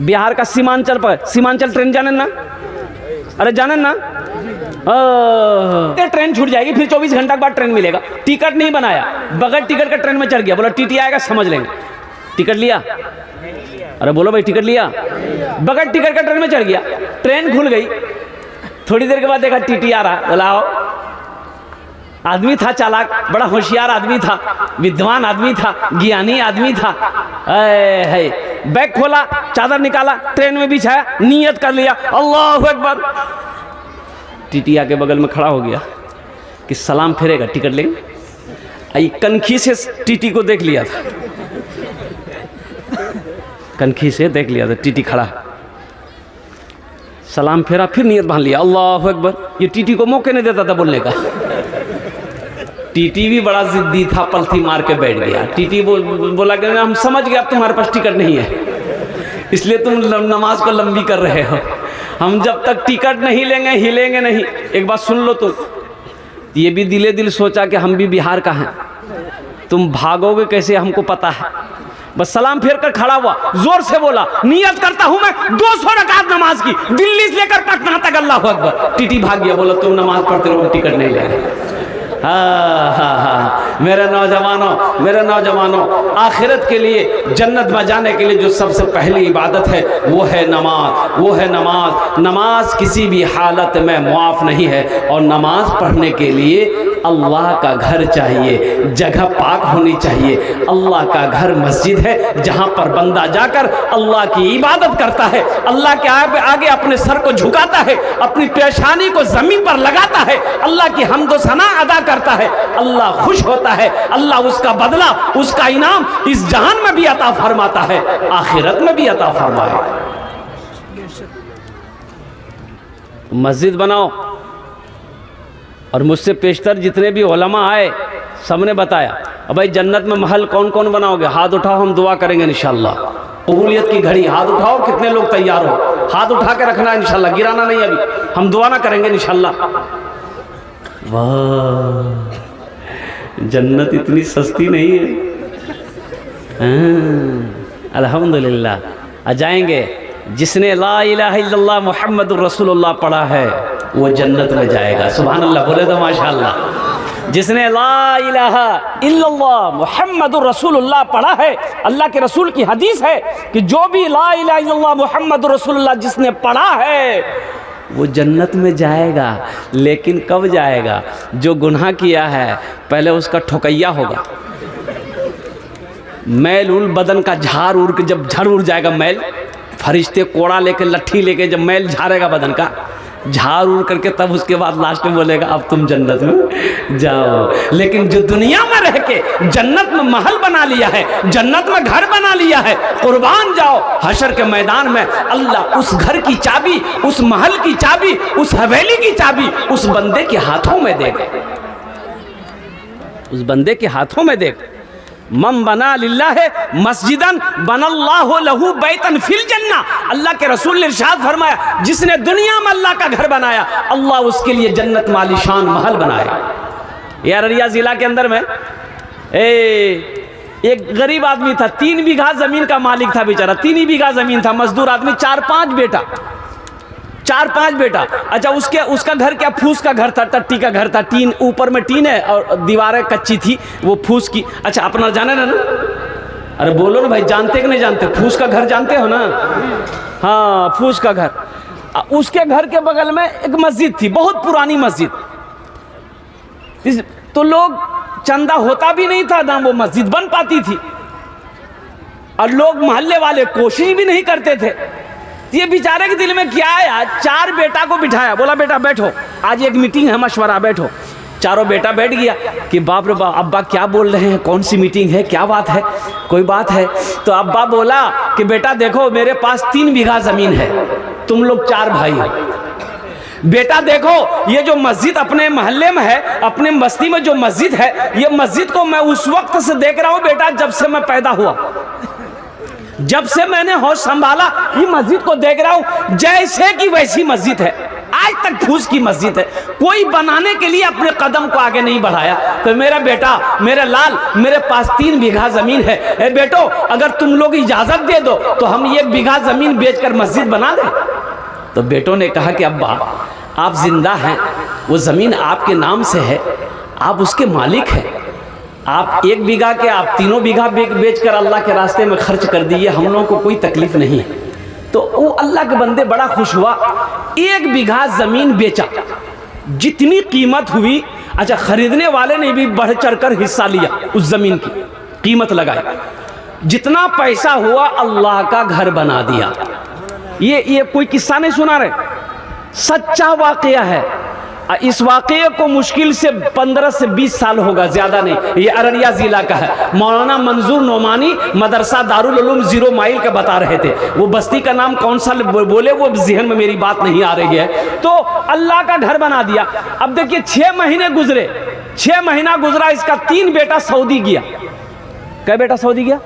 बिहार का सीमांचल पर, सीमांचल ट्रेन जाने ना, अरे जाने ना, ट्रेन छूट जाएगी, फिर 24 घंटा के बाद ट्रेन मिलेगा। टिकट नहीं बनाया, बगैर टिकट का ट्रेन में चढ़ गया, बोला टीटी आएगा समझ लेंगे। टिकट लिया, अरे बोलो भाई टिकट लिया, बगैर टिकट का ट्रेन में चढ़ गया, ट्रेन खुल गई, थोड़ी देर के बाद देखा टीटी आ रहा, बोला आओ। आदमी था चालाक, बड़ा होशियार आदमी था, विद्वान आदमी था, ज्ञानी आदमी था। है बैग खोला, चादर निकाला, ट्रेन में बिछाया, नियत कर लिया, अल्लाहु अकबर। टीटी आके बगल में खड़ा हो गया कि सलाम फेरेगा, टिकट लेंगे। आई कनखी से टीटी को देख लिया था, कनखी से देख लिया था, टीटी खड़ा, सलाम फेरा, फिर नियत बांध लिया, अल्लाहु अकबर। ये टीटी को मौके नहीं देता था बोलने का। टीटी भी बड़ा जिद्दी था, पलथी मार के बैठ गया। टीटी बोला कि हम समझ गए अब तुम्हारे पास टिकट नहीं है, इसलिए तुम नमाज को लंबी कर रहे हो। हम जब तक टिकट नहीं लेंगे हिलेंगे नहीं। एक बात सुन लो तुम, ये भी दिले दिल सोचा कि हम भी बिहार का हैं, तुम भागोगे कैसे हमको पता है। बस सलाम फेर कर खड़ा हुआ, जोर से बोला, नियत करता हूं मैं 200 रकात नमाज की, दिल्ली से लेकर पटना तक, अल्लाहु अकबर। टीटी भाग गया, बोला तुम नमाज पढ़ते रहो, टिकट नहीं ले रहे। हाँ, मेरे नौजवानों, आखिरत के लिए, जन्नत में जाने के लिए जो सबसे पहली इबादत है वो है नमाज, वो है नमाज। नमाज किसी भी हालत में मुआफ़ नहीं है, और नमाज पढ़ने के लिए अल्लाह का घर चाहिए, जगह पाक होनी चाहिए। अल्लाह का घर मस्जिद है, जहाँ पर बंदा जाकर अल्लाह की इबादत करता है, अल्लाह के आगे अपने सर को झुकाता है, अपनी पेशानी को ज़मीन पर लगाता है, अल्लाह की हम्द सना अदा करता है, अल्लाह खुश होता है, अल्लाह उसका बदला, उसका इनाम इस जहान में भी अता फरमाता है, आखिरत में भी अता फरमाए। मस्जिद बनाओ। और मुझसे पेशतर जितने भी उलमा आए, सबने बताया, अब भाई जन्नत में महल कौन कौन बनाओगे, हाथ उठाओ, हम दुआ करेंगे इंशाल्लाह। कबूलियत की घड़ी, हाथ उठाओ, कितने लोग तैयार हो, हाथ उठा के रखना इंशाल्लाह, गिराना नहीं, अभी हम दुआ ना करेंगे इंशाल्लाह। वाह, जन्नत इतनी सस्ती नहीं है। अल्हम्दुलिल्लाह, आ जाएंगे। जिसने ला इलाहा इल्लल्लाह मुहम्मदुर रसूलुल्लाह पढ़ा है वो जन्नत में जाएगा। सुभान अल्लाह, बोले तो माशाअल्लाह। जिसने ला इलाहा इल्लल्लाह मुहम्मदुर रसूलुल्लाह पढ़ा है, अल्लाह के रसूल की हदीस है कि जो भी ला इलाहा इल्लल्लाह मुहम्मदुर रसूलुल्लाह जिसने पढ़ा है वो जन्नत में जाएगा। लेकिन कब जाएगा? जो गुनाह किया है पहले उसका ठोकैया होगा, मैल उल बदन का झाड़ उड़ के, जब झड़ उड़ जाएगा मैल, फरिश्ते कोड़ा लेके, लट्ठी लेके जब मैल झाड़ेगा बदन का, झाड़ उड़ करके, तब उसके बाद लास्ट में बोलेगा अब तुम जन्नत में जाओ। लेकिन जो दुनिया में रह के जन्नत में महल बना लिया है, जन्नत में घर बना लिया है, कुर्बान जाओ हशर के मैदान में, अल्लाह उस घर की चाबी, उस महल की चाबी, उस हवेली की चाबी उस बंदे के हाथों में देगा, उस बंदे के हाथों में देगा। मन बना लिल्लाह मस्जिदन बनल्लाहु लहू बैतन फिल जन्ना, अल्लाह के रसूल ने इरशाद फरमाया, जिसने दुनिया में अल्लाह का घर बनाया, अल्लाह उसके लिए जन्नत में आलीशान महल बनाए। यार अररिया जिला के अंदर में एक गरीब आदमी था, 3 बीघा जमीन का मालिक था बेचारा, 3 ही बीघा जमीन था, मजदूर आदमी, 4-5 बेटा, 4-5 बेटा। अच्छा, उसका घर क्या, फूस का घर था, टट्टी का घर था, टीन ऊपर में टीन है और दीवारें कच्ची थी, वो फूस की। अच्छा, अपना जाने ना, अरे बोलो ना भाई, जानते कि नहीं जानते? फूस का घर जानते हो ना? हाँ, फूस का घर। उसके घर के बगल में एक मस्जिद थी, बहुत पुरानी मस्जिद। तो लोग, चंदा होता भी नहीं था ना वो मस्जिद बन पाती थी, और लोग मोहल्ले वाले कोशिश भी नहीं करते थे। ये बेचारे के दिल में क्या आया, 4 बेटा को बिठाया, बोला बेटा बैठो, आज एक मीटिंग है, मशवरा, बैठो। चारों बेटा बैठ गया कि बाप रे बाप, अब्बा क्या बोल रहे हैं, कौन सी मीटिंग है, क्या बात है, कोई बात है? तो अब्बा बोला कि बेटा देखो, मेरे पास 3 बीघा जमीन है, तुम लोग 4 भाई हो। बेटा देखो, ये जो मस्जिद अपने मोहल्ले में है, अपने बस्ती में जो मस्जिद है, ये मस्जिद को मैं उस वक्त से देख रहा हूँ बेटा, जब से मैं पैदा हुआ, जब से मैंने होश संभाला, ये मस्जिद को देख रहा हूं, जैसे कि वैसी मस्जिद है, आज तक फूस की मस्जिद है, कोई बनाने के लिए अपने कदम को आगे नहीं बढ़ाया। तो मेरा बेटा, मेरे लाल, मेरे पास 3 बीघा जमीन है, ए बेटो अगर तुम लोग इजाजत दे दो तो हम 1 बीघा जमीन बेचकर मस्जिद बना दें। तो बेटों ने कहा कि अब्बा आप जिंदा हैं, वो जमीन आपके नाम से है, आप उसके मालिक हैं, आप 1 बीघा के आप 3 बीघा बेचकर अल्लाह के रास्ते में खर्च कर दिए, हम लोगों को कोई तकलीफ नहीं है। तो वो अल्लाह के बंदे बड़ा खुश हुआ, 1 बीघा जमीन बेचा, जितनी कीमत हुई, अच्छा खरीदने वाले ने भी बढ़ चढ़ कर हिस्सा लिया, उस जमीन की कीमत लगाई, जितना पैसा हुआ अल्लाह का घर बना दिया। ये कोई किस्सा नहीं सुना रहे, सच्चा वाकया है। इस वाकये को मुश्किल से 15 से 20 साल होगा, ज़्यादा नहीं। ये अररिया ज़िला का है। मौलाना मंजूर नोमानी मदरसा दारुल उलूम 0 माइल का बता रहे थे। वो बस्ती का नाम कौन सा बोले वो जहन में मेरी बात नहीं आ रही है। तो अल्लाह का घर बना दिया। अब देखिए 6 महीने गुजरे, 6 महीना गुजरा, इसका 3 बेटा सऊदी गया। क्या बेटा सऊदी गया?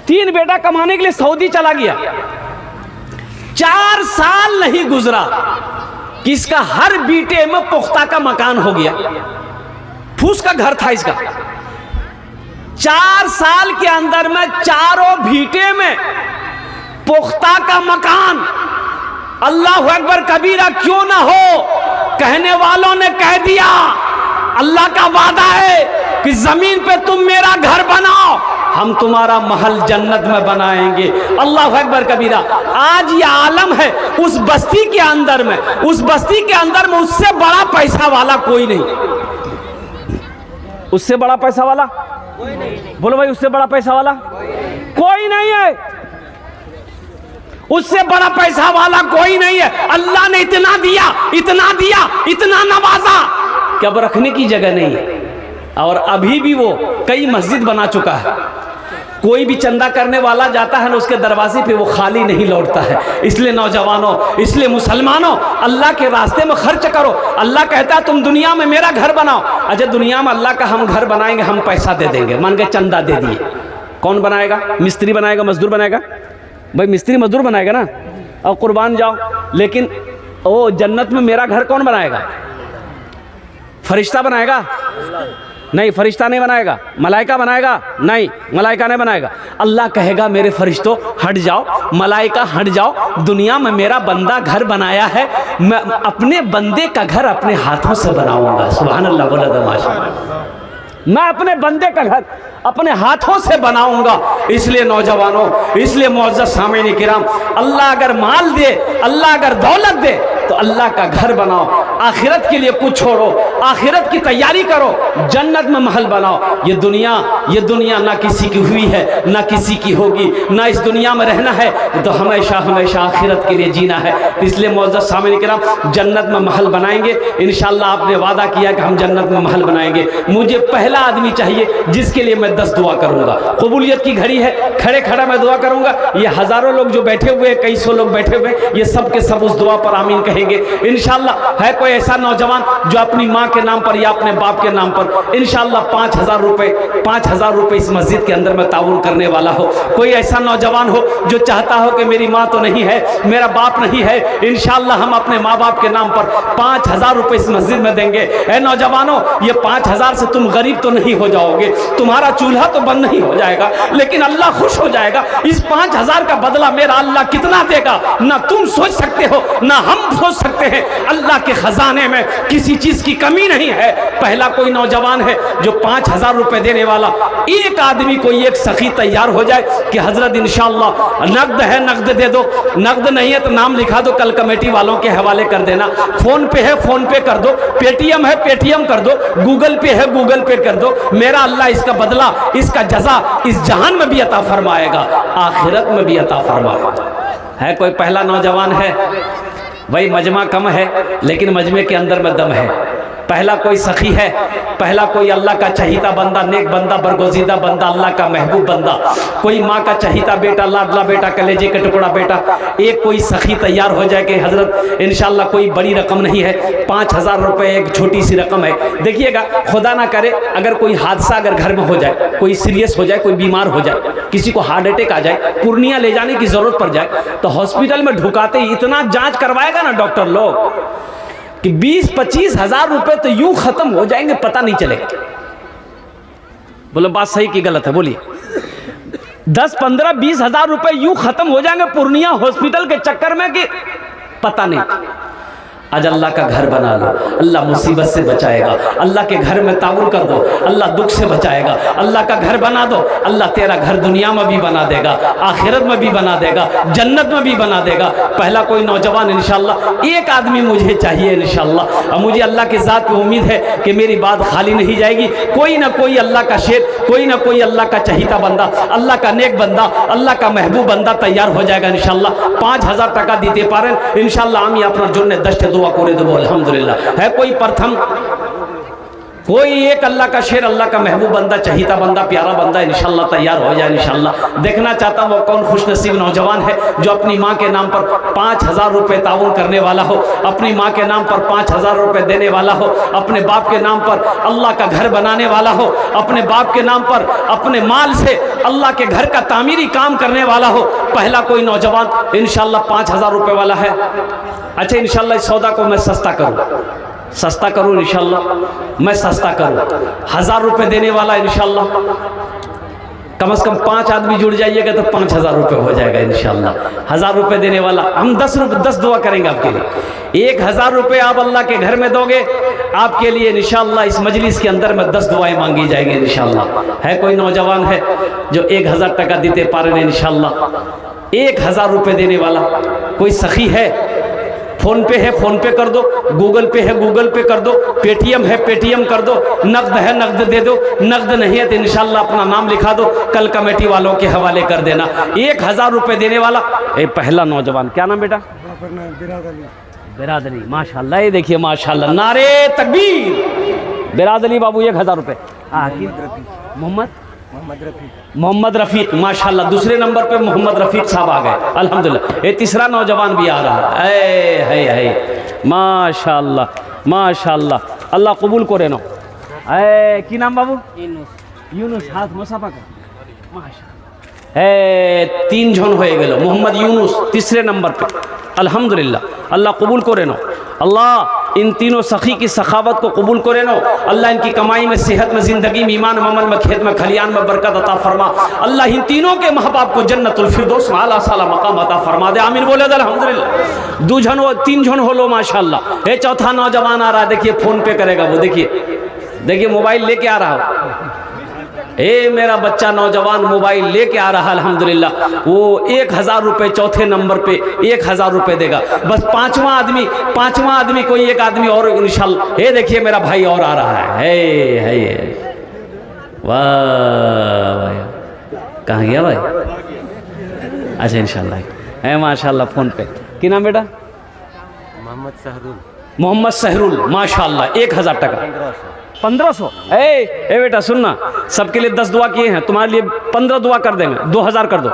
3 बेटा कमाने के लिए सऊदी चला गया। 4 साल नहीं गुजरा कि इसका हर बीटे में पुख्ता का मकान हो गया। फूस का घर था इसका। 4 साल के अंदर में चारों बीटे में पुख्ता का मकान। अल्लाह अकबर कबीरा क्यों ना हो, कहने वालों ने कह दिया अल्लाह का वादा है कि जमीन पे तुम मेरा घर बनाओ, हम तुम्हारा महल जन्नत में बनाएंगे। अल्लाह अकबर कबीरा। आज ये आलम है उस बस्ती के अंदर में, उस बस्ती के अंदर में उससे बड़ा पैसा वाला कोई नहीं। उससे बड़ा पैसा वाला कोई नहीं। बोलो भाई, उससे बड़ा पैसा वाला कोई नहीं है। उससे बड़ा पैसा वाला कोई नहीं है। अल्लाह ने इतना दिया, इतना दिया, इतना नवाजा कि अब रखने की जगह नहीं है। और अभी भी वो कई मस्जिद बना चुका है। कोई भी चंदा करने वाला जाता है ना, उसके दरवाजे पे वो खाली नहीं लौटता है। इसलिए नौजवानों, इसलिए मुसलमानों, अल्लाह के रास्ते में खर्च करो। अल्लाह कहता है तुम दुनिया में मेरा घर बनाओ। अच्छा, दुनिया में अल्लाह का हम घर बनाएंगे, हम पैसा दे देंगे, मान के चंदा दे दिए। कौन बनाएगा? मिस्त्री बनाएगा, मजदूर बनाएगा? भाई मिस्त्री मजदूर बनाएगा ना, और कुर्बान जाओ। लेकिन ओ जन्नत में मेरा घर कौन बनाएगा? फरिश्ता बनाएगा? नहीं, फरिश्ता नहीं बनाएगा। मलाइका बनाएगा? नहीं, मलाइका नहीं बनाएगा। अल्लाह कहेगा मेरे फरिश्तों हट जाओ, मलाइका हट जाओ, दुनिया में मेरा बंदा घर बनाया है, मैं अपने बंदे का घर अपने हाथों से बनाऊंगा। सुभान अल्लाह, बोला माशाअल्लाह। मैं अपने बंदे का घर अपने हाथों से बनाऊंगा। इसलिए नौजवानों, इसलिए मुअज़्ज़ज़ सामीन किराम, अल्लाह अगर माल दे, अल्लाह अगर दौलत दे तो अल्लाह का घर बनाओ। आखिरत के लिए कुछ छोड़ो, आखिरत की तैयारी करो, जन्नत में महल बनाओ। ये दुनिया ना किसी की हुई है, ना किसी की होगी, ना इस दुनिया में रहना है तो हमेशा हमेशा आखिरत के लिए जीना है। इसलिए मुअज़्ज़ज़ सामीन किराम, जन्नत में महल बनाएंगे इंशाअल्लाह। आपने वादा किया कि हम जन्नत में महल बनाएंगे। मुझे पहला आदमी चाहिए जिसके लिए मैं 10 दुआ करूंगा। कबूलियत की घड़ी है, खड़े खड़ा मैं दुआ करूंगा। ये हजारों लोग जो बैठे हुए हैं, कई सौ लोग बैठे हुए, ये सब के सब उस दुआ पर आमीन कहेंगे इंशाअल्लाह। है कोई ऐसा नौजवान जो अपनी माँ के नाम पर या अपने बाप के नाम पर इंशाअल्लाह 5000 रुपए इस मस्जिद के अंदर में ताउन करने वाला हो? कोई ऐसा नौजवान हो जो चाहता हो कि मेरी माँ तो नहीं है, मेरा बाप नहीं है, इंशाअल्लाह हम अपने माँ बाप के नाम पर 5000 रुपए इस मस्जिद में देंगे। ऐ नौजवानों, ये 5000 से तुम गरीब तो नहीं हो जाओगे, तुम्हारा चूल्हा तो बंद नहीं हो जाएगा, लेकिन अल्लाह खुश हो जाएगा। इस 5000 का बदला मेरा अल्लाह कितना देगा, ना तुम सोच सकते हो, ना हम सोच सकते हैं। अल्लाह के खजाने में किसी चीज की कमी नहीं है। पहला कोई नौजवान है जो 5000 रुपए देने वाला, एक आदमी कोई एक सखी तैयार हो जाए कि हजरत इंशाअल्लाह नकद है, नकद दे दो, नकद नहीं है तो नाम लिखा दो, कल कमेटी वालों के हवाले कर देना, फोन पे है फोन पे कर दो, पेटीएम है पेटीएम कर दो, गूगल पे है गूगल पे कर दो। मेरा अल्लाह इसका बदला, इसका जजा इस जहान में भी अता फरमाएगा, आखिरत में भी अता फरमाएगा। है कोई पहला नौजवान है? भाई मजमा कम है लेकिन मजमे के अंदर में दम है। पहला कोई सखी है, पहला कोई अल्लाह का चहीता बंदा, नेक बंदा, बरगुज़ीदा बंदा, अल्लाह का महबूब बंदा, कोई माँ का चहीता बेटा, लाडला बेटा, कलेजे का टुकड़ा बेटा। एक कोई सखी तैयार हो जाए कि हजरत इंशाल्लाह कोई बड़ी रकम नहीं है, 5,000 रुपये एक छोटी सी रकम है। देखिएगा, खुदा ना करे अगर कोई हादसा अगर घर में हो जाए, कोई सीरियस हो जाए, कोई बीमार हो जाए, किसी को हार्ट अटैक आ जाए, पूर्णिया ले जाने की जरूरत पड़ जाए, तो हॉस्पिटल में ढुकाते ही इतना जांच करवाएगा ना डॉक्टर लोग कि 20-25 हज़ार रुपए तो यूं खत्म हो जाएंगे, पता नहीं चलेगा। बोलो बात सही की गलत है? बोलिए। 10-15-20 हज़ार रुपए यूं खत्म हो जाएंगे पूर्णिया हॉस्पिटल के चक्कर में कि पता नहीं। आज अल्लाह का घर बना लो, अल्लाह मुसीबत से बचाएगा। अल्लाह के घर में ताउन कर दो, अल्लाह दुख से बचाएगा। अल्लाह का घर बना दो, अल्लाह तेरा घर दुनिया में भी बना देगा, आखिरत में भी बना देगा, जन्नत में भी बना देगा। पहला कोई नौजवान इंशाल्लाह, एक आदमी मुझे चाहिए इंशाल्लाह, और मुझे अल्लाह की ज़ात पे उम्मीद है कि मेरी बात खाली नहीं जाएगी। कोई ना कोई अल्लाह का शेर, कोई ना कोई अल्लाह का चहीता बंदा, अल्लाह का नेक बंदा, अल्लाह का महबूब बंदा तैयार हो जाएगा इंशाल्लाह। 5,000 टाका दीते पारें इंशाल्लाह, हम अपना जुन्ने दश्त दुआ करे देबो अल्हम्दुलिल्लाह। है कोई प्रथम, कोई एक अल्लाह का शेर, अल्लाह का महबूब बंदा, चहीता बंदा, प्यारा बंदा इंशाल्लाह तैयार हो जाए इंशाल्लाह। देखना चाहता हूँ वो कौन खुशनसीब नौजवान है जो अपनी माँ के नाम पर 5,000 रुपये ताउन करने वाला हो, अपनी माँ के नाम पर 5,000 रुपये देने वाला हो, अपने बाप के नाम पर अल्लाह का घर बनाने वाला हो, अपने बाप के नाम पर अपने माल से अल्लाह के घर का तामीरी काम करने वाला हो। पहला कोई नौजवान इंशाल्लाह 5,000 रुपये वाला है। अच्छा, इंशाल्लाह इस सौदा को मैं सस्ता करूँ इंशाल्लाह, मैं सस्ता करूँ। 1,000 रुपये देने वाला इंशाल्लाह, कम से कम 5 आदमी जुड़ जाइएगा तो 5,000 रुपये हो जाएगा इंशाल्लाह। 1,000 रुपये देने वाला, हम 10 दुआ करेंगे आपके लिए। 1,000 रुपये आप अल्लाह के घर में दोगे, आपके लिए इंशाल्लाह इस मजलिस के अंदर में 10 दुआएं मांगी जाएंगी इंशाल्लाह। है कोई नौजवान है जो 1,000 टका देते पारे इंशाल्लाह, 1,000 रुपये देने वाला? कोई सखी है? फोन पे है, फोन पे कर दो, गूगल पे है, गूगल पे कर दो, पेटीएम है, पेटीएम कर दो, नकद है, नकद दे दो, नकद नहीं है तो इंशाल्लाह अपना नाम लिखा दो, कल कमेटी वालों के हवाले कर देना। 1,000 रुपये देने वाला पहला नौजवान, क्या नाम बेटा? बिरादली, माशाल्लाह। ये देखिए माशाल्लाह, नारे तकबीर। बिरादली बाबू 1,000 रुपये। मोहम्मद रफीक, माशाल्लाह। दूसरे नंबर पे मोहम्मद रफीक साहब आ गए अल्हम्दुलिल्लाह। ये तीसरा नौजवान भी आ रहा है माशाल्लाह माशाल्लाह। अल्लाह कबूल करे नो। की नाम बाबू? यूनुस। हाथ मुसाफा कर, माशाल्लाह। 3 जन हो गए। मोहम्मद यूनुस तीसरे नंबर पे अल्हम्दुलिल्लाह। अल्लाह कबूल करे नो। अल्लाह इन तीनों सखी की सखावत को कबूल करे नो। अल्लाह इनकी कमाई में, सेहत में, ज़िंदगी में, ईमान में, अमल में, खेत में, खलियान में बरकत अता फरमा। अल्लाह इन तीनों के महबाब को जन्नतुल फिरदौस में आला साला मकाम अता फरमा दे। आमीन बोले अल्हम्दुलिल्लाह। 2 जन हो, 3 जन हो लो माशाल्लाह। ये चौथा नौजवान आ रहा है, देखिए फोन पे करेगा वो, देखिए मोबाइल लेके आ रहा हो। मेरा बच्चा नौजवान मोबाइल लेके आ रहा अल्हम्दुलिल्लाह। वो 1,000 रुपये चौथे नंबर पे 1,000 रुपये देगा। बस पांचवा आदमी कोई एक आदमी और इंशाल्लाह। ये देखिए मेरा भाई और आ रहा है। वाह, कहाँ गया भाई? अच्छा इंशाल्लाह है माशाल्लाह। फोन पे क्या नाम बेटा? मोहम्मद सहरुल, माशाल्लाह। 1,000 टका 1500। ए बेटा सुनना, सबके लिए 10 दुआ किए हैं, तुम्हारे लिए 15 दुआ कर देंगे। 2,000 कर दो।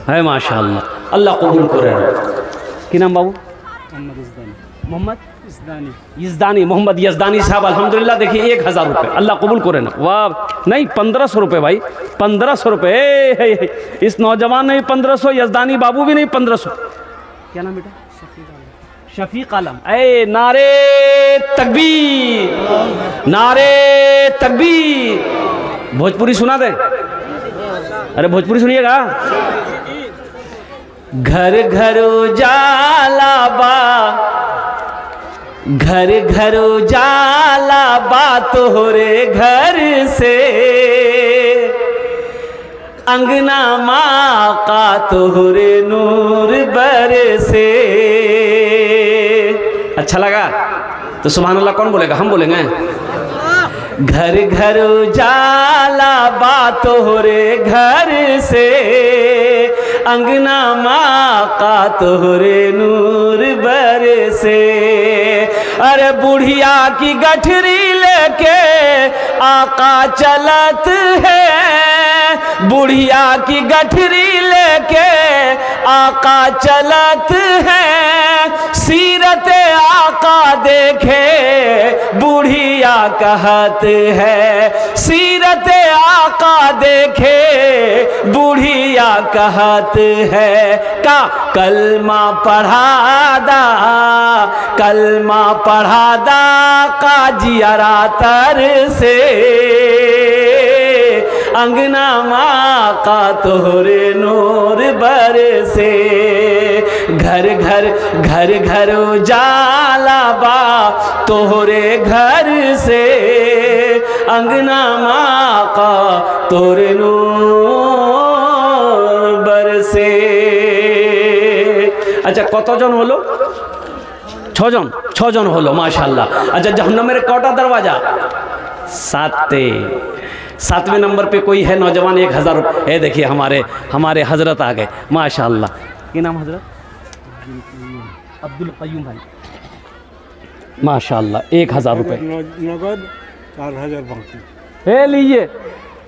है माशाल्लाह। अल्लाह कबूल करे। क्या नाम बाबू? मोहम्मद यज़दानी, मोहम्मद यज़दानी साहब अल्हम्दुलिल्लाह। देखिए 1,000 रुपये, अल्लाह कबूल करे ना। वाह, नहीं 1,500 रुपये भाई, 1,500 रुपये। इस नौजवान ने 1,500, यज़दानी बाबू भी नहीं 1,500। क्या नाम बेटा? शफीक आलम। नारे तकबीर, नारे तकबीर। भोजपुरी सुना दे? अरे भोजपुरी सुनिएगा। घर घर उजाला बा, घर घर उजाला बा तोहरे घर से, अंगना माँ का तोहरे नूर बरसे। अच्छा लगा तो सुभान अल्लाह कौन बोलेगा? हम बोलेंगे। घर घर उजाला बा तोहरे घर से, अंगना माँ का तोहरे नूर बरसे। अरे बुढ़िया की गठरी लेके आका चलत है, बुढ़िया की गठरी लेके आका चलत है, सीरत आका देखे बुढ़िया कहत है, सीरत आका देखे बुढ़िया कहत है। का कलमा पढ़ा दा, कलमा पढ़ा दा काजियरा तर से, अंगना माँ का तोहरे नूर बरसे, घर घर घर घर उजाला बा तोहरे घर से, अंगना माँ का तोहरे नूर बरसे। अच्छा কতজন হলো? 6 জন, 6 জন হলো माशाल्लाह। अच्छा जहन्नमेर कौटा दरवाजा? 7वें नंबर पे कोई है नौजवान 1000 रुपये। ये देखिए हमारे हजरत आ गए माशाल्लाह। क्या नाम हजरत? अब्दुल कयूम भाई माशाल्लाह। 1000 रुपये नगद, 4000 बाकी। हे लीजिए,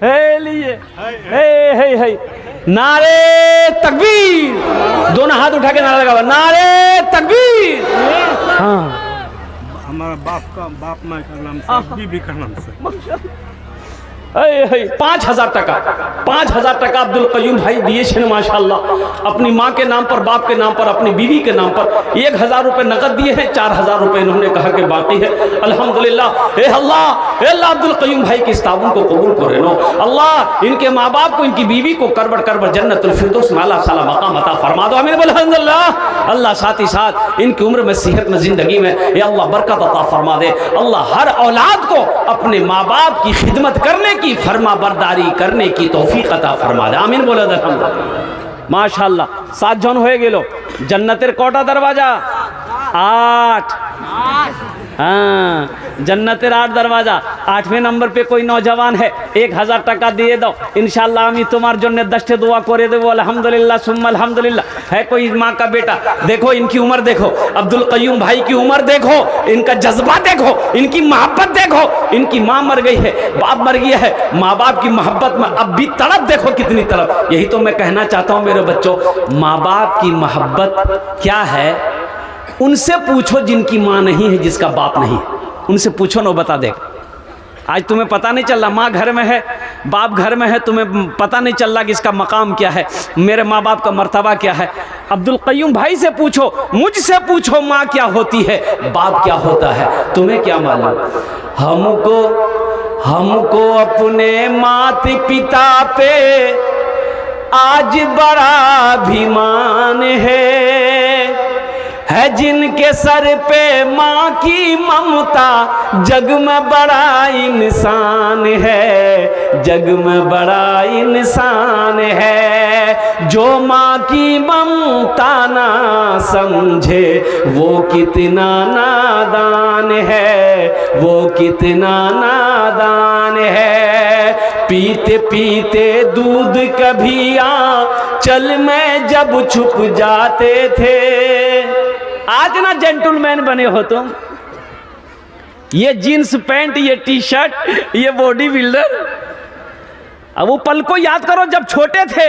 हे लीजिए, हे नारे तकबीर, दोनों हाथ उठा के नारा लगा, नारे तकबीर। हाँ हमारा बाप माँ का नाम से, बीबी का नाम से 5000 टका, 5000 टका अब्दुल कयूम भाई दिए छे माशाल्लाह। अपनी माँ के नाम पर, बाप के नाम पर, अपनी बीवी के नाम पर 1000 रुपये नकद दिए हैं, 4000 रुपये इन्होंने कहा कि बाकी है। अल्हम्दुलिल्लाह। अल्लाह अब्दुल कयूम भाई की इस ताउन को कबूल करे नो अल्लाह, इनके माँ बाप को, इनकी बीवी को करबट करबट जन्नतुल फिरदौस में अल्लाह साला मकाम अता फरमा दो। आमीन बोलो अल्हम्दुलिल्लाह। अल्लाह साथ ही साथ इनकी उम्र में, सेहत में, जिंदगी में या अल्लाह बरकत अता फरमा दे। अल्लाह हर औलाद को अपने माँ बाप की खिदमत करने की, फरमा बरदारी करने की तौफीक अता फरमा दे। आमीन बोलो अल्हम्दुलिल्लाह। माशाल्लाह 7 जन हो गेलो। जन्नतेर कोटा दरवाजा? 8। हाँ जन्नतेर 8 दरवाजा। 8वें नंबर पे कोई नौजवान है, 1000 टका दिए दो इंशाल्लाह। আমি তোমার জন্য 10 दुआ करे देवो अल्हम्दुलिल्लाह सुम्मा अल्हम्दुलिल्लाह। है कोई माँ का बेटा? देखो इनकी उम्र देखो, अब्दुल कयूम भाई की उम्र देखो, इनका जज्बा देखो, इनकी मोहब्बत देखो। इनकी माँ मर गई है, बाप मर गया है, माँ बाप की मोहब्बत में अब भी तड़प देखो, कितनी तड़प। यही तो मैं कहना चाहता हूँ मेरे बच्चों, माँ बाप की मोहब्बत क्या है उनसे पूछो जिनकी माँ नहीं है, जिसका बाप नहीं, उनसे पूछो ना, बता दे। आज तुम्हें पता नहीं चल रहा, माँ घर में है, बाप घर में है, तुम्हें पता नहीं चल रहा कि इसका मकाम क्या है, मेरे माँ बाप का मर्तबा क्या है। अब्दुल कयूम भाई से पूछो, मुझसे पूछो, माँ क्या होती है, बाप क्या होता है, तुम्हें क्या मालूम। हमको अपने माता पिता पे आज बड़ा अभिमान है जिनके सर पे माँ की ममता, जग में बड़ा इंसान है, जग में बड़ा इंसान है। जो माँ की ममता ना समझे वो कितना नादान है, वो कितना नादान है। पीते पीते दूध कभी चल में जब छुप जाते थे। आज ना जेंटलमैन बने हो तुम, ये जीन्स पैंट, ये टी शर्ट, ये बॉडी बिल्डर। अब वो पल को याद करो जब छोटे थे,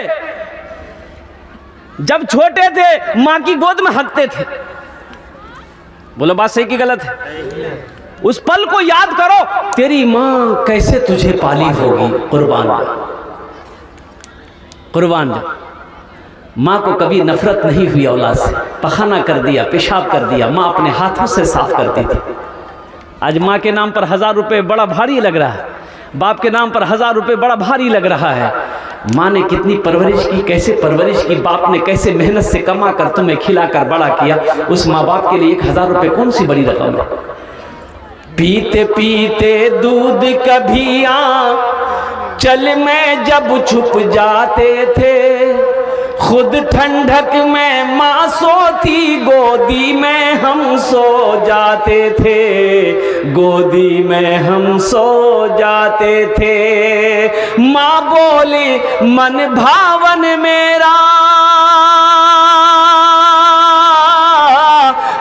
जब छोटे थे माँ की गोद में हंसते थे। बोलो बात सही कि गलत है? उस पल को याद करो, तेरी माँ कैसे तुझे पाली होगी। कुर्बान जा, कुर्बान जा। माँ को कभी नफरत नहीं हुई औलाद से, पखाना कर दिया, पेशाब कर दिया, माँ अपने हाथों से साफ करती थी। आज माँ के नाम पर 1000 रुपये बड़ा भारी लग रहा है, बाप के नाम पर 1000 रुपये बड़ा भारी लग रहा है। माँ ने कितनी परवरिश की, कैसे परवरिश की, बाप ने कैसे मेहनत से कमा कर तुम्हें खिलाकर बड़ा किया। उस माँ बाप के लिए 1000 रुपये कौन सी बड़ी रकम है। पीते पीते दूध कभी चल में जब छुप जाते थे, खुद ठंडक में माँ सोती, गोदी में हम सो जाते थे, गोदी में हम सो जाते थे। माँ बोली मन भावन मेरा,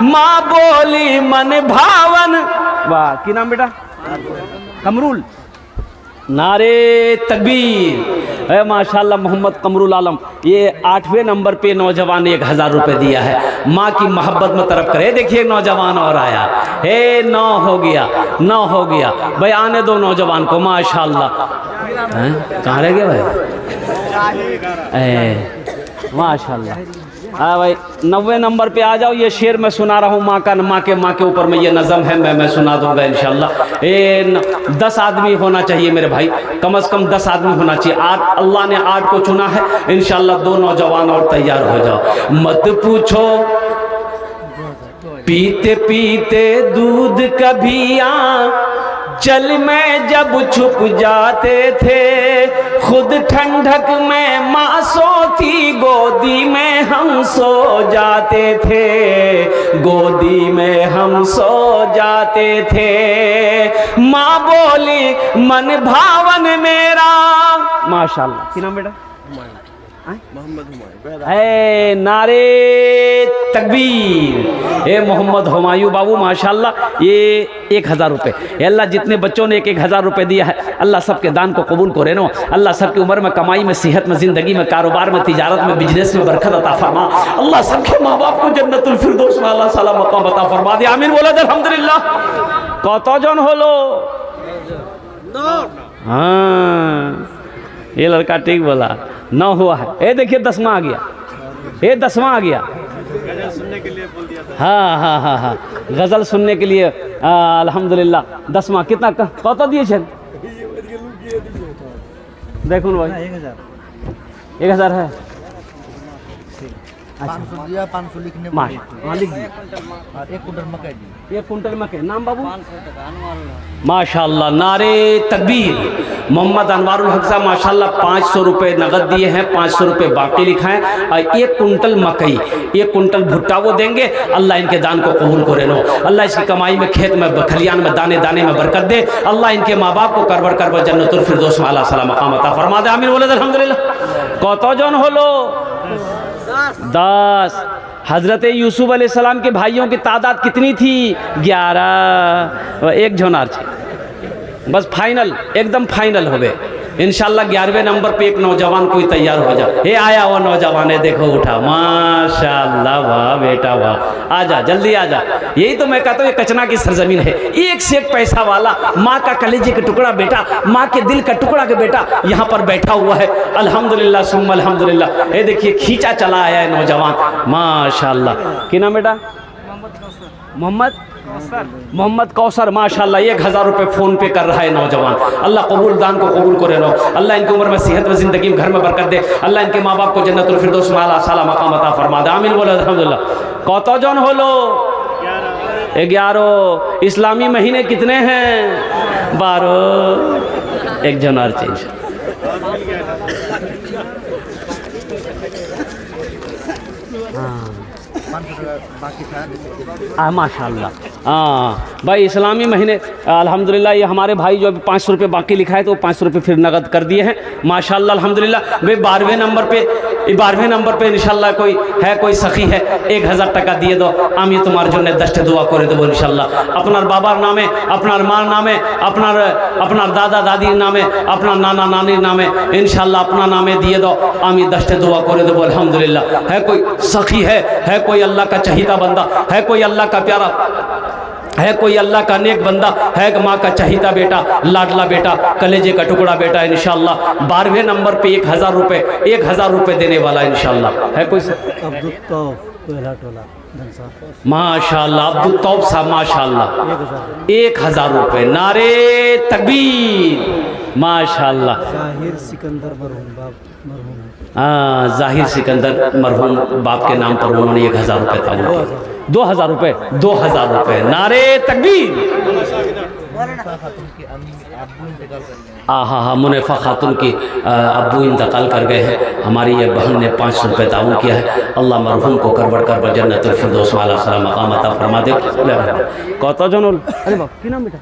माँ बोली मन भावन वाह, की नाम बेटा? कमरुल। नारे तकबीर। है माशाल्लाह मोहम्मद कमरुल आलम। ये 8वें नंबर पे नौजवान 1000 रुपये दिया है। माँ की मोहब्बत में तरफ करे। देखिए नौजवान और आया हे 9 हो गया, 9 हो गया भाई, आने दो नौजवान को माशाल्लाह। कहाँ रह गया भाई? माशाल्लाह। हाँ भाई 90 नंबर पे आ जाओ। ये शेर मैं सुना रहा हूँ माँ का, माँ के ऊपर में ये नज़म है, मैं सुना दूंगा इंशाल्लाह। 10 आदमी होना चाहिए मेरे भाई, कम से कम 10 आदमी होना चाहिए। 8 अल्लाह ने 8 को चुना है इंशाल्लाह। 2 नौजवान और तैयार हो जाओ। मत पूछो पीते पीते दूध कभी चल में जब छुप जाते थे, खुद ठंडक में माँ सोती, गोदी में हम सो जाते थे, गोदी में हम सो जाते थे। माँ बोली मन भावन मेरा। माशाल्लाह। की नाम बेटा? मोहम्मद हुमायूं। है नारे तकबीर। ए मोहम्मद हुमायूं बाबू माशाल्लाह। ये 1000 रुपये। अल्लाह जितने बच्चों ने 1000 रुपये दिया है अल्लाह सबके दान को कबूल करे नो। अल्लाह सबकी उम्र में, कमाई में, सेहत में, ज़िंदगी में, कारोबार में, तिजारत में, बिजनेस में बरकत अता फरमा। अल्लाह सबके माँ बाप को जन्नतुल फिरदौस में अल्लाह साला मकाम अता फरमा दे। आमीन बोला अल्हम्दुलिल्लाह। कतजन हलो? हाँ ये लड़का ठीक बोला, 9 हुआ है। ये देखिए 10वां आ गया, ये 10वां आ गया। गजल सुनने के लिए बोल दिया था। हाँ गज़ल सुनने के लिए अल्हम्दुलिल्लाह। 10वां कितना कत दिए छे? देखो भाई 1000 है। 500 दिया, 500 लिखने हाँ लिख दिया। और 1 कुंटल मकई दी। 1 कुंटल मकई। नाम बाबू? माशाल्लाह। नारे तकबीर। मोहम्मद अनवारुल हक साहब माशाल्लाह 500 रुपये नगद दिए हैं, 500 रुपये बाकी लिखाएं और 1 कुंटल मकई, 1 कुंटल भुट्टा वो देंगे। अल्लाह इनके दान को कबूल करे नो। अल्लाह इसकी कमाई में, खेत में, खलियान में, दाने दाने में बरकत दे। अल्लाह इनके माँ बाप को करबर करबर जन्नतुल फिरदौस में अल्लाह सलाम मकाम अता फरमा दे। आमीन बोले अल्हम्दुलिल्लाह। कतजन हलो? 10। हज़रत यूसुफ अलैहिस्सलाम के भाइयों की तादाद कितनी थी? 11। 1 जोनार छे बस। फाइनल एकदम फाइनल हो गए इंशाल्लाह। 11वें नंबर पे एक नौजवान कोई तैयार हो जा। ये आया वो नौजवान है, देखो उठा। माशाल्लाह वाह बेटा वाह। आजा जल्दी आजा। यही तो मैं कहता हूँ ये कचना की सरजमीन है। एक से एक पैसा वाला, माँ का कलेजे का टुकड़ा बेटा, माँ के दिल का टुकड़ा के बेटा यहाँ पर बैठा हुआ है। अल्हम्दुलिल्लाह सुम्मा अल्हम्दुलिल्लाह। ये देखिए खींचा चला आया है नौजवान माशाल्लाह। की नाम बेटा? मोहम्मद कौसर। माशाल्लाह 1000 रुपये फ़ोन पे कर रहा है नौजवान। अल्लाह कबूल दान को कबूल करे नो। अल्लाह इनकी उम्र में, सेहत में, ज़िंदगी में, घर में बरकत दे। अल्लाह इनके माँ बाप को जन्नतुल फिरदौस में अल्लाह साला मकाम अता फरमा दे। आमीन बोले अल्हम्दुलिल्लाह। कतजन हलो? 11। इस्लामी महीने कितने हैं? 12। 1 जन और चेंज। बाकी था माशाल्लाह। हाँ भाई इस्लामी महीने अल्हम्दुलिल्लाह। ये हमारे भाई जो अभी 500 रुपये बाकी लिखा है तो 500 रुपये फिर नगद कर दिए हैं माशाल्लाह अल्हम्दुलिल्लाह। भाई 12वें नंबर पे इंशाल्लाह कोई है, कोई सखी है, 1000 टाका दिए दो। আমি তোমার জন্য 10টা দোয়া করে দেবো ইনশাল্লাহ। আপনার বাবার নামে, আপনার মার নামে, আপনার দাদা দাদির নামে, আপনার নানা नानीर नामे इंशाल्लाह अपना नामे दिए दो। আমি 10টা दुआ করে দেবো अल्हम्दुलिल्लाह। है कोई सखी है कोई अल्लाह का चहीता बंदा, है कोई अल्लाह का प्यारा, है कोई अल्लाह का नेक बंदा, है माँ का चहीता बेटा, लाडला बेटा, कलेजे का टुकड़ा बेटा इंशाल्लाह 12वें नंबर पे 1000 रुपये देने वाला इंशाल्लाह। है कोई? माशाल्लाह अब्दुल तौब साहब माशाल्लाह 1000 रुपये। नारे तकबीर। माशाल्लाह। जाहिर सिकंदर मरहूम जाहिर सिकंदर मरहूम बाप के नाम पर उन्होंने 1000 रुपये था। 2000 रुपये। नारे तकबीर। हाँ मुनफ़ा खातून की अब्बू इंतकाल कर गए हैं। हमारी ये बहन ने 500 रुपये ताउन किया है। अल्लाह मरहूम को करबर करबर जन्नतुल फिरदौस में अल्लाह सलाम मकाम अता फरमा दे। कतजन? अरे बाप की नाम बेटा?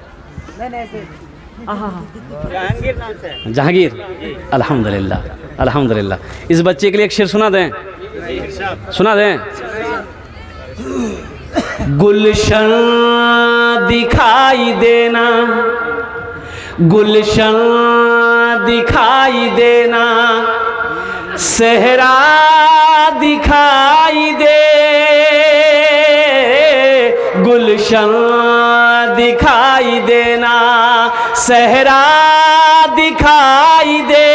जहांगीर। अल्हम्दुलिल्लाह। इस बच्चे के लिए एक शेर सुना दें। गुलशन दिखाई देना, गुलशन दिखाई देना, सहरा दिखाई दे, गुलशन दिखाई देना, सहरा दिखाई दे,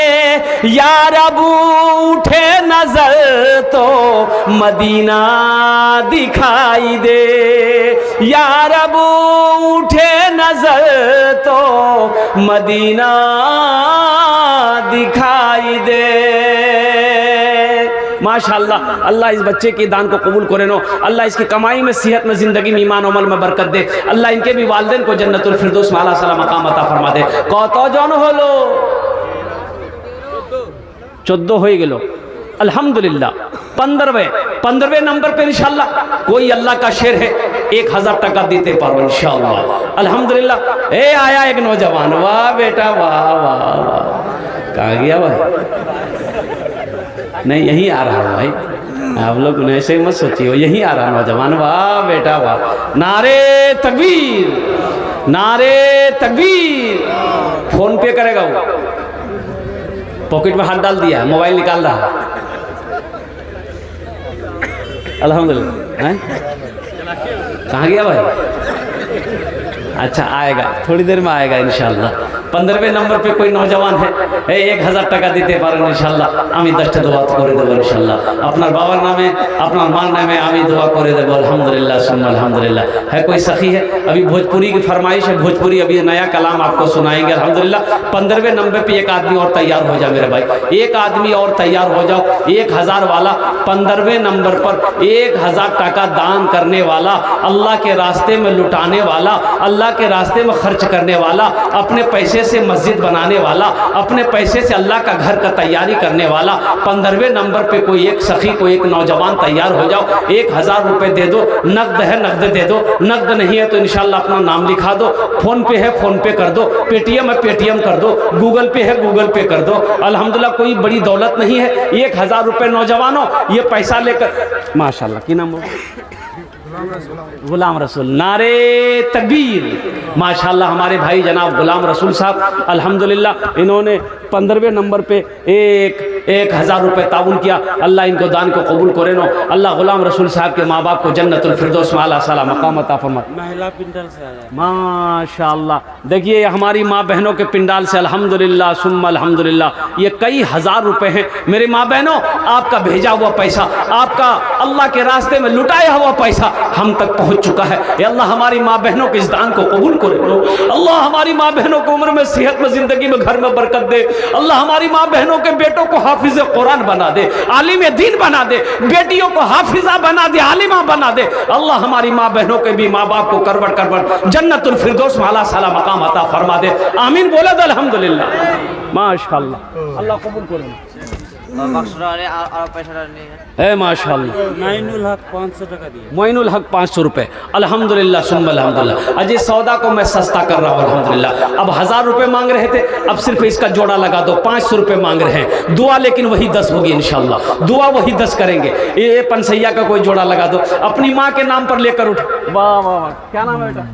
यार अब उठे नजर तो मदीना दिखाई दे, यार अब उठे नजर तो मदीना दिखाई दे। माशाअल्लाह, अल्लाह इस बच्चे की दान को कबूल करे नो, अल्लाह इसकी कमाई में, सेहत में, जिंदगी में, ईमान अमल में बरकत दे, अल्लाह इनके भी वालिदैन को जन्नतुल फिरदौस में आला साला मकाम अता फरमा दे। कत জন হলো? 14 হয়ে গেল अल्हम्दुलिल्लाह। 15वें नंबर पे इंशाल्लाह कोई अल्लाह का शेर है 1000 टका देते पारो इंशाल्लाह। अल्हम्दुलिल्लाह। ए आया एक नौजवान, वाह बेटा वाह वाह वाह। कहाँ गया भाई? नहीं यहीं आ रहा है भाई, आप लोग ऐसे मत सोचिए, यहीं आ रहा नौजवान, वाह बेटा वाह। नारे तकबीर, नारे तकबीर। फोन पे करेगा वो, पॉकेट में हाथ डाल दिया, मोबाइल निकाल रहा है। अल्हम्दुलिल्लाह। कहाँ गया भाई? अच्छा आएगा, थोड़ी देर में आएगा इंशाल्लाह। 15वें नंबर पे कोई नौजवान है 1000 টাকা দিতে পারেন ইনশাআল্লাহ, আমি 10টা দোয়া করে দেব ইনশাআল্লাহ। আপনার বাবার নামে, আপনার মার नामे আমি दुआ করে দেব। अल्हम्दुलिल्लाह सुम्मा अल्हम्दुलिल्लाह। है कोई सखी है? अभी भोजपुरी की फरमाइश है, भोजपुरी अभी नया कलाम आपको सुनाएंगे अल्हम्दुलिल्लाह। 15वें नंबर पे एक आदमी और तैयार हो जाओ मेरे भाई, एक आदमी और तैयार हो जाओ। 1000 वाला 15वें नंबर पर 1000 টাকা दान करने वाला, अल्लाह के रास्ते में लुटाने वाला, अल्लाह के रास्ते में खर्च करने वाला, अपने पैसे से मस्जिद बनाने वाला, अपने पैसे से अल्लाह का घर का तैयारी करने वाला। 15वें नंबर पे कोई एक सखी, कोई एक नौजवान तैयार हो जाओ। 1000 रुपए दे दो, नकद है नकद दे दो, नकद नहीं है तो इंशाल्लाह अपना नाम लिखा दो। फोन पे है फोन पे कर दो, पेटीएम है पेटीएम कर दो, गूगल पे है गूगल पे कर दो। अल्हम्दुलिल्लाह कोई बड़ी दौलत नहीं है। 1000 रुपए नौजवानों ये पैसा लेकर, माशाल्लाह की नाम गुलाम रसूल। नारे तकबीर। माशाल्लाह हमारे भाई जनाब गुलाम रसूल साहब अल्हम्दुलिल्लाह, इन्होंने 15वें नंबर पे 1000 रुपए ताउन किया। अल्लाह इनको दान को कबूल करे नो। अल्लाह गुलाम रसूल साहब के माँ बाप को जन्नतुल फिरदौस में आला साला मकाम अता फरमाए। महिला पिंडल से आया। माशाल्लाह देखिए हमारी माँ बहनों के पिंडाल से अल्हम्दुलिल्लाह सुम्मा अल्हम्दुलिल्लाह ये कई हजार रुपए हैं। मेरी माँ बहनों, आपका भेजा हुआ पैसा, आपका अल्लाह के रास्ते में लुटाया हुआ पैसा हम तक पहुंच चुका है। ये अल्लाह हमारी माँ बहनों के इस दान को कबूल करे। अल्लाह हमारी माँ बहनों को उम्र में, सेहत में, जिंदगी में, घर में बरकत दे। अल्लाह हमारी माँ बहनों के बेटों को हाफिज कुरान बना दे, आलिम दीन बना दे, बेटियों को हाफिजा बना दे, आलिमा बना दे। अल्लाह हमारी माँ बहनों के भी माँ बाप को करवट करवट जन्नतुल फिरदौस में आला साला मकाम अता फरमा दे। आमीन बोले तो अल्हम्दुलिल्लाह। माशाअल्लाह, अल्लाह कबूल करे। माशाअल्लाह। माइनुल हक 500 टका दिए। मोइनुल हक 500 रुपए। अल्हम्दुलिल्लाह सुम्मा अल्हम्दुलिल्लाह। अजय सौदा को मैं सस्ता कर रहा हूँ अल्हम्दुलिल्लाह। अब 1000 रुपए मांग रहे थे, अब सिर्फ इसका जोड़ा लगा दो, 500 रुपए मांग रहे हैं। दुआ लेकिन वही 10 होगी इंशाल्लाह, दुआ वही 10 करेंगे। ये पंसैया का कोई जोड़ा लगा दो, अपनी माँ के नाम पर लेकर उठ। वाह वाह वाह, क्या नाम है बेटा?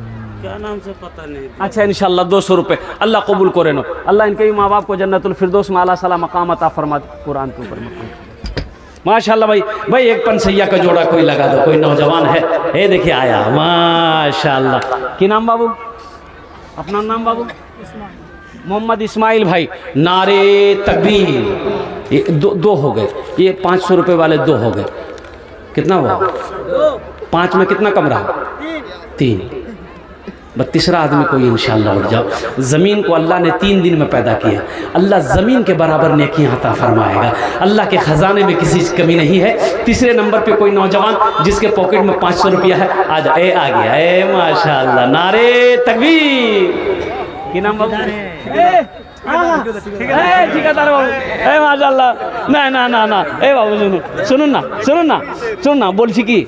क्या नाम से पता नहीं। अच्छा इंशाल्लाह 200 रुपए। अल्लाह कबूल करे नो। अल्लाह इनके भी माँ बाप को जन्नतुल फिरदौस में आला साला मकाम अता फरमा दे। कुरान के ऊपर माशाल्लाह। भाई एक पंसैया का जोड़ा कोई लगा दो, कोई नौजवान है, ये देखिए आया माशाल्लाह। की नाम बाबू? अपना नाम बाबू? मोहम्मद इस्माइल भाई। नारे तकबीर। ये दो हो गए, ये 500 रुपए वाले 2 हो गए। कितना हुआ? 5 में कितना कम रहा? 3। तीसरा आदमी कोई इंशाल्लाह उठ जाओ। ज़मीन को अल्लाह ने 3 दिन में पैदा किया, अल्लाह ज़मीन के बराबर नेकियां अता फरमाएगा। अल्लाह के ख़जाने में किसी कमी नहीं है। तीसरे नंबर पे कोई नौजवान जिसके पॉकेट में 500 रुपया है, आ जा। आ गया। माशाल्लाह। नारे तकबीर। की नाम बाबू? ठिकादार बाबू। माशाल्लाह। ना ना ना ना बाबू শুনুন না বলছি কি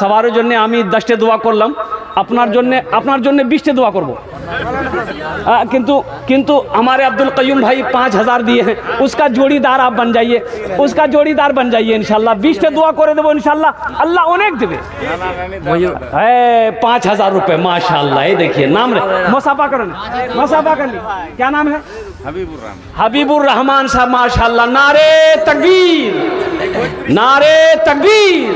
সবার জন্য আমি 10টে দোয়া করলাম, আপনার জন্য 20টে দোয়া করব। किंतु हमारे अब्दुल कयूम भाई 5000 दिए हैं, उसका जोड़ीदार आप बन जाइए, उसका जोड़ीदार बन जाइए इंशाल्लाह। 20 दुआ करे देवो इंशाल्लाह, अल्लाह अनेक देवे। 5000 रुपये माशाल्लाह। ये देखिए नाम मुसाफा कर ली, क्या नाम है? हबीबुर रहमान साहब माशाल्लाह। नारे तकबीर, नारे तकबीर।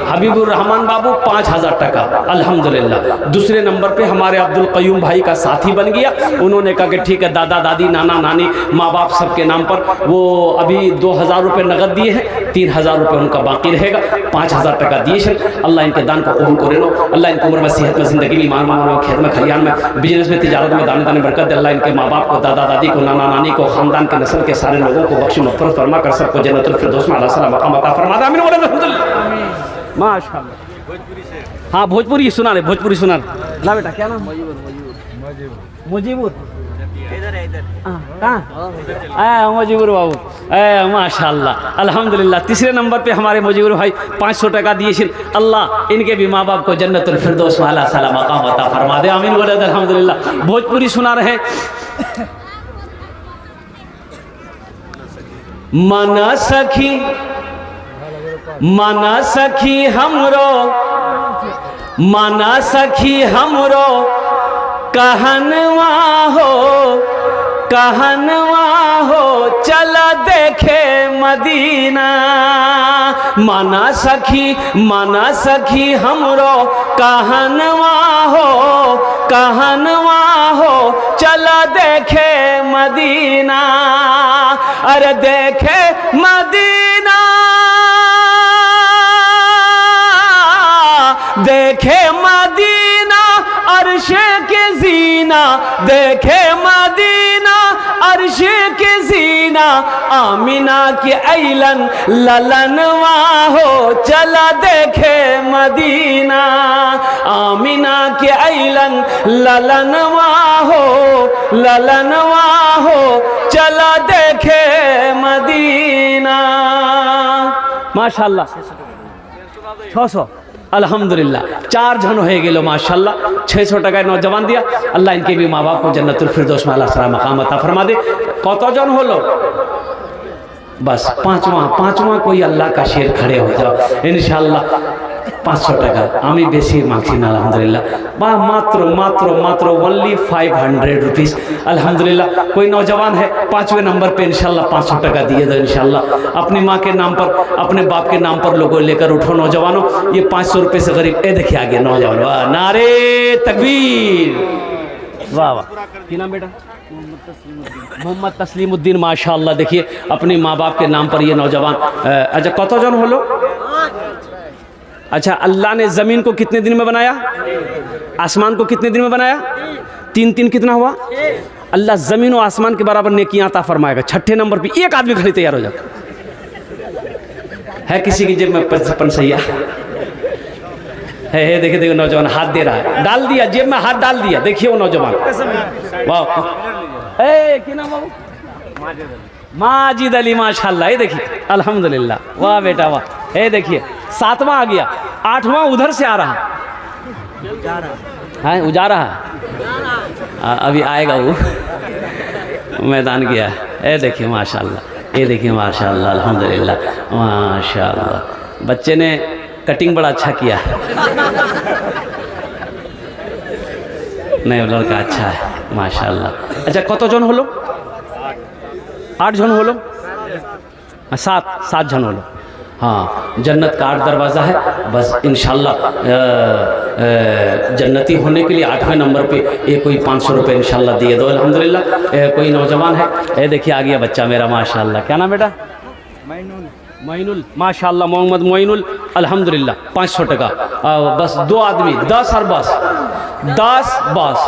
हबीबुर रहमान बाबू 5000 टका अल्हम्दुलिल्लाह। दूसरे नंबर पे हमारे अब्दुल कयूम भाई का साथी बन गया। उन्होंने कहा कि ठीक है, दादा दादी नाना नानी माँ बाप सबके नाम पर वो अभी 2000 रुपये नगद दिए हैं, 3000 रुपये उनका बाकी रहेगा। 5000 टका दिए हैं। अल्लाह इनके दान को कबूल करे लो। अल्लाह इनको उम्र में, सेहत में, ज़िंदगी में, ईमान में, खेत में, खलियान में, बिजनेस में, तिजारत में दाने दाने बरकत दे। अल्लाह इनके माँ बाप को, दादा दादी को, नाना नानी को, ख़ानदान के नस्ल के सारे लोगों को बख्श मग़फ़िरत फरमा कर सबको जन्नतुल फिरदौस में आला सलाम मक़ाम अता फरमा दे। आमीन माशाअल्लाह। हाँ भोजपुरी सुना रहे, भोजपुरी सुना रहे। ला बेटा क्या नाम? मुजीबुर। कहाँ? मुजीबुर बाबू माशाअल्लाह अल्हम्दुलिल्लाह। तीसरे नंबर पे हमारे मुजीबुर भाई 500 टका दिए। अल्लाह इनके भी माँ बाप को जन्नतुल फिरदौस में आला सलाम मक़ाम अता फरमा दे। आमीन बोले अल्हम्दुलिल्लाह। भोजपुरी सुना रहे। मना सखी, मना सखी हमरो, मना सखी हमरो कहनवा हो, कहनवा हो चला देखे मदीना। मना सखी, मना सखी हमरो कहनवा हो, कहनवा हो चला देखे मदीना। अरे देखे मदीना, देखे मदीना अर्श के जीना, देखे मदीना अर्श के जीना। आमिना के ऐलन ललनवा हो चला देखे मदीना। आमिना के ऐलन ललनवा हो, ललनवा हो चला देखे मदीना। माशाअल्लाह 600 अल्हम्दुलिल्लाह। 4 जन हो गए माशाअल्लाह। 600 टका नौजवान दिया। अल्लाह इनके भी माँ बाप को जन्नतुल फिरदौस में आला सलाम मक़ाम अता फरमा दे। कत जन हलो? बस पाँचवा कोई अल्लाह का शेर खड़े हो जाओ इंशाअल्लाह। 500 টাকা আমি বেশি মাংছি না আলহামদুলিল্লাহ বা মাত্র মাত্র মাত্র ओनली 500 रुपीस अल्हम्दुलिल्लाह। कोई नौजवान है 5वें नंबर पे इंशाल्लाह 500 टका दिए दो इंशाल्लाह। अपनी माँ के नाम पर अपने बाप के नाम पर लोगों लेकर उठो नौजवानों। ये 500 रुपये से गरीब ए देखिए आगे नौजवान वाह नारे तकबीर वाह वाह। क्या नाम बेटा? मोहम्मद तस्लीमुद्दीन माशाअल्लाह। देखिए अपने माँ बाप के नाम पर ये नौजवान। अच्छा कत जन हलो? अच्छा अल्लाह ने ज़मीन को कितने दिन में बनाया? आसमान को कितने दिन में बनाया? 3 कितना हुआ? अल्लाह ज़मीन और आसमान के बराबर नेकियां अता फरमाएगा। 6ठे नंबर पे एक आदमी खड़ी तैयार हो जाए। है किसी की जेब में 55 सैया है? देखिए देखिए नौजवान हाथ दे रहा है, डाल दिया जेब में, हाथ डाल दिया। देखिए वो नौजवान वाह। क्या नाम बाबू? माजिद अली माशाअल्लाह। ये देखिए अल्हम्दुलिल्लाह वाह बेटा वाह। ये देखिए 7वां आ गया, 8वां उधर से आ रहा है, उजारा है अभी आएगा वो मैदान गया। ये देखिए माशाअल्लाह, ये देखिए माशाअल्लाह अल्हम्दुलिल्लाह माशाअल्लाह। बच्चे ने कटिंग बड़ा अच्छा किया है। नहीं लड़का अच्छा है माशाअल्लाह। अच्छा कत जन हलो? 8 जन हलो? 7 जन हलो। हाँ जन्नत का 8 दरवाज़ा है। बस इंशाल्लाह जन्नती होने के लिए 8वें नंबर पे ये कोई 500 रुपये इंशाल्लाह दिए दो अल्हम्दुलिल्लाह। कोई नौजवान है ये देखिए आ गया बच्चा मेरा माशाल्लाह। क्या नाम बेटा? मोइनुल माशाल्लाह। मोहम्मद मोइनुल अल्हम्दुलिल्लाह। 500 टका। बस 2 आदमी 10 और बस 10 बस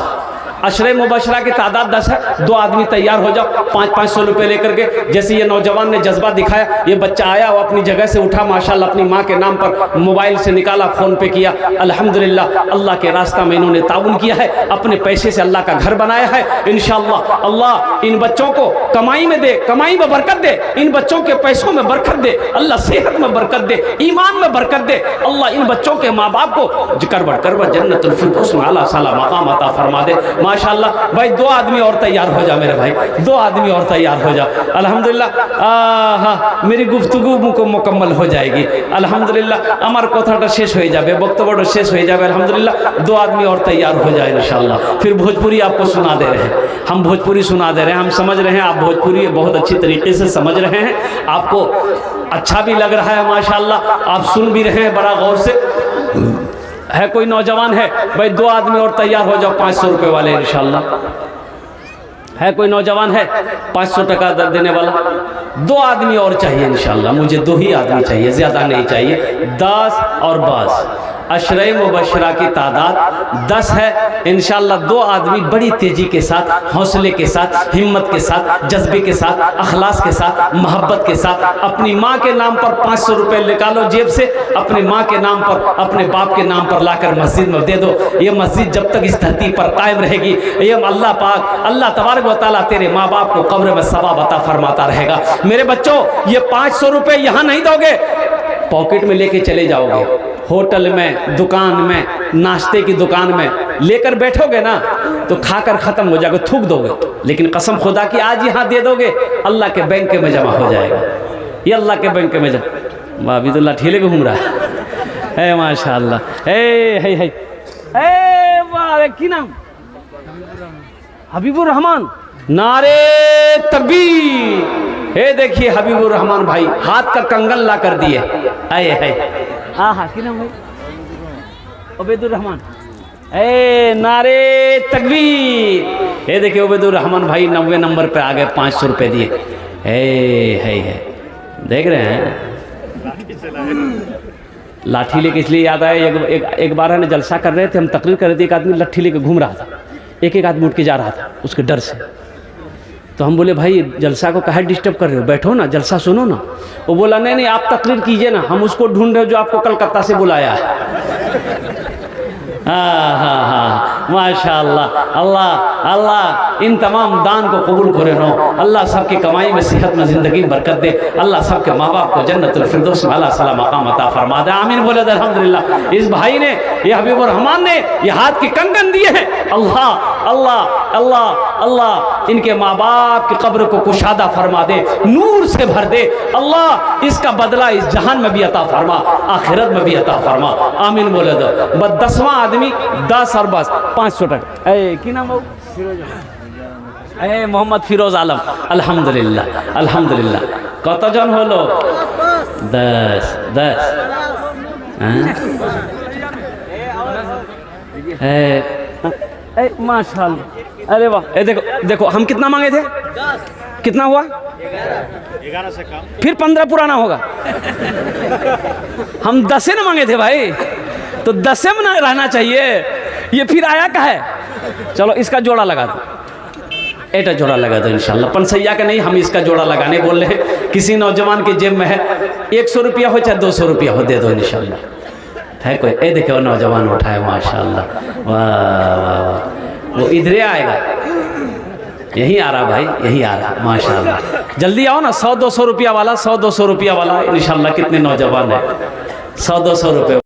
अशरे मुबशरा की तादाद 10 है। 2 आदमी तैयार हो जाओ 500 रुपये लेकर के। जैसे ये नौजवान ने जज्बा दिखाया, ये बच्चा आया वो अपनी जगह से उठा माशाल्लाह, अपनी माँ के नाम पर मोबाइल से निकाला, फ़ोन पे किया अल्हम्दुलिल्लाह। अल्लाह के रास्ता में इन्होंने ताउन किया है, अपने पैसे से अल्लाह का घर बनाया है इंशाअल्लाह। अल्लाह इन बच्चों को कमाई में दे, कमाई में बरकत दे, इन बच्चों के पैसों में बरकत दे अल्लाह, सेहत में बरकत दे, ईमान में बरकत दे अल्लाह। इन बच्चों के माँ बाप को करवट जन्नतुल फिरदौस में आला साला मकाम अता फरमा दे माशाल्लाह। भाई 2 आदमी और तैयार हो जा मेरे भाई, 2 आदमी और तैयार हो जा। अल्हम्दुलिल्लाह हाँ मेरी गुफ्तगू मुकम्मल हो जाएगी अल्हम्दुलिल्लाह। আমার কথাটা শেষ হয়ে যাবে, বক্তব্যটা শেষ হয়ে যাবে अल्हम्दुलिल्लाह। 2 आदमी और तैयार हो जाए इंशाल्लाह। फिर भोजपुरी आपको सुना दे रहे हैं, हम भोजपुरी सुना दे रहे हैं। हम समझ रहे हैं आप भोजपुरी बहुत अच्छी तरीके से समझ रहे हैं, आपको अच्छा भी लग रहा है माशाल्लाह, आप सुन भी रहे हैं बड़ा गौर से। है कोई नौजवान है भाई? 2 आदमी और तैयार हो जाओ 500 रुपये वाले इंशाल्लाह। है कोई नौजवान है 500 टका देने वाला? 2 आदमी और चाहिए इंशाल्लाह, मुझे 2 ही आदमी चाहिए, ज़्यादा नहीं चाहिए। 10 और 12 अशरे मुबशरा की तादाद 10 है इंशाल्लाह। 2 आदमी बड़ी तेज़ी के साथ, हौसले के साथ, हिम्मत के साथ, जज्बे के साथ, अखलास के साथ, मोहब्बत के साथ अपनी माँ के नाम पर 500 रुपये निकालो जेब से, अपनी माँ के नाम पर, अपने बाप के नाम पर लाकर मस्जिद में दे दो। ये मस्जिद जब तक इस धरती पर कायम रहेगी, ये अल्लाह पाक, अल्लाह तबारक व तआला तेरे माँ बाप को कब्र में सवाब अता फरमाता रहेगा। मेरे बच्चों ये 500 रुपये यहाँ नहीं दोगे, पॉकेट में लेके चले जाओगे, होटल में, दुकान में, नाश्ते की दुकान में लेकर बैठोगे ना तो खाकर ख़त्म हो जाएगा, थूक दोगे। लेकिन कसम खुदा की आज यहाँ दे दोगे, अल्लाह के बैंक में जमा हो जाएगा। ये अल्लाह के बैंक में जमा। अभी तो लाठीले को घूम रहा है माशाल्लाह। वाह की नाम? हबीबुर रहमान। नारे तकबीर। हे देखिए हबीबुर रहमान भाई हाथ का कंगन ला कर दिए। है हाँ की नाम भाई? उबैदुर रहमान। नारे तकबीर। ये देखिए उबैदुर रहमान भाई 90 नंबर पे आ गए, 500 रुपये दिए। है देख रहे हैं लाठी लेके। इसलिए याद आया एक बार है ना, जलसा कर रहे थे हम, तकरीर कर रहे थे, एक आदमी लाठी लेके घूम रहा था, एक आदमी उठ के जा रहा था उसके डर से। तो हम बोले भाई जलसा को काहे डिस्टर्ब कर रहे हो, बैठो ना, जलसा सुनो ना। वो बोला नहीं आप तकरीर कीजिए ना, हम उसको ढूंढ रहे हो जो आपको कलकत्ता से बुलाया है। हाँ माशाअल्लाह। अल्लाह अल्लाह इन तमाम दान को कबूल करे नो। अल्लाह सबकी कमाई में, सेहत में, ज़िंदगी में बरकत दे। अल्लाह सबके माँ बाप को जन्नतुल फिरदौस में अल्लाह सला मकाम अता फरमा दे। आमीन बोले अल्हम्दुलिल्लाह। इस भाई ने, ये हबीबुर रहमान ने ये हाथ के कंगन दिए हैं। अल्लाह अल्लाह अल्लाह अल्लाह इनके माँ बाप की कब्र को कुशादा फरमा दे, नूर से भर दे। अल्लाह इसका बदला इस जहान में भी अता फरमा, आखिरत में भी अता फरमा। आमीन बोले दो। बस 10वां आदमी 10 और बस 500 टका। की नाम हो? मोहम्मद फिरोज आलम। अल्हम्दुलिल्लाह अल्हम्दुलिल्लाह। कतजन हलो? 10 माशाअल्लाह। अरे वाह। देखो देखो हम कितना मांगे थे? 10। कितना हुआ? 11 से कम। फिर 15 पुराना होगा। हम 10 ना मांगे थे भाई, तो 10 में ना रहना चाहिए। ये फिर आया का है? चलो इसका जोड़ा लगा दो, एटा जोड़ा लगा दो इंशाल्लाह। पंसैया का नहीं, हम इसका जोड़ा लगाने बोल रहे हैं। किसी नौजवान के जेब में है 100 रुपया हो चाहे 200 रुपया हो, दे दो इंशाल्लाह। है कोई? देखो नौजवान उठाए माशाल्लाह। वाह वाह। वो इधर आएगा, यही आ रहा भाई, यही आ रहा माशाल्लाह। जल्दी आओ ना, 100-200 रुपया वाला, 100-200 रुपया वाला इंशाल्लाह। कितने नौजवान है? 100-200 रुपये।